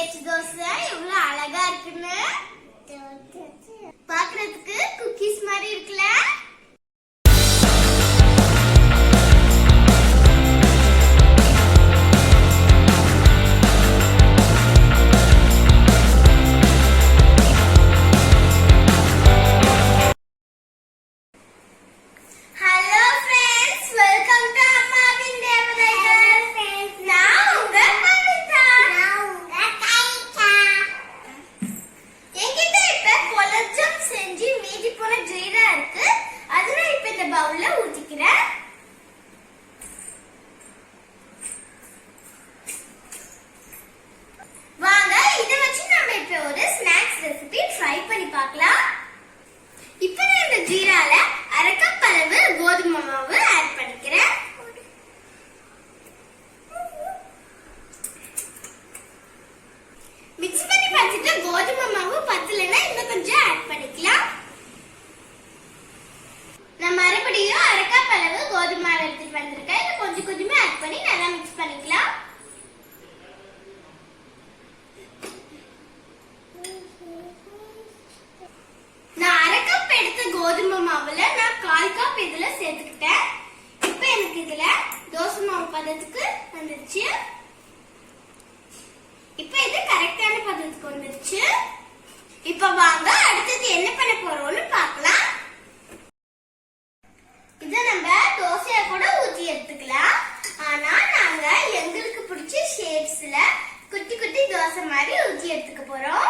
பேச்சு தோசை எவ்வளவு அழகா இருக்குன்னு பாக்குறதுக்கு குக்கீஸ் மாதிரி இருக்குல்ல. Hello friends, welcome to Ammavin Devathaigal. நான் உங்க கவிதா. என்கிட்ட இப்ப கொலஜம் செஞ்சு மீதி போன ஜீரா இருக்கு. அதுல இப்ப இந்த பவுல்ல ஊத்திக்கிறேன். வாங்க இத வச்சு நாம இப்ப ஒரு ஸ்நாக்ஸ் ரெசிபி ட்ரை பண்ணி பார்க்கலாம். இப்ப நான் இந்த ஜீரால அரை கப் அளவு கோதுமை மாவு ஆட் பண்ணிக்கிறேன். மிக்ஸ் பண்ணி பார்த்துட்டு கோதுமை மாவு பத்தலைன்னா இன்னும் கொஞ்சம் ஆட் பண்ணிக்கலாம். நான் மறுபடியும் அரை கப் அளவு கோதுமை மாவு எடுத்துட்டு வந்திருக்கேன். இதை கொஞ்சம் கொஞ்சமா ஆட் பண்ணி நல்லா மிக்ஸ் பண்ணிக்கலாம். நான் அரை கப் எடுத்த கோதுமை மாவுல நான் 1/4 கப் இதுல சேர்த்துக்கிட்டேன். இப்ப எனக்கு இதுல தோசை மாவு பதத்துக்கு வந்துருச்சு. இப்ப இது கரெக்டான பதத்துக்கு வந்துருச்சு. இப்ப வாங்க அடுத்தது என்ன பண்ண போறோம்னு பார்க்கலாம். இத நம்ம தோசையா கூட ஊத்தி எடுத்துக்கலாம். ஆனா நாங்க எங்களுக்கு பிடிச்ச ஷேப்ஸ்ல குட்டி குட்டி தோசை மாதிரி ஊத்தி எடுத்துக்க போறோம்.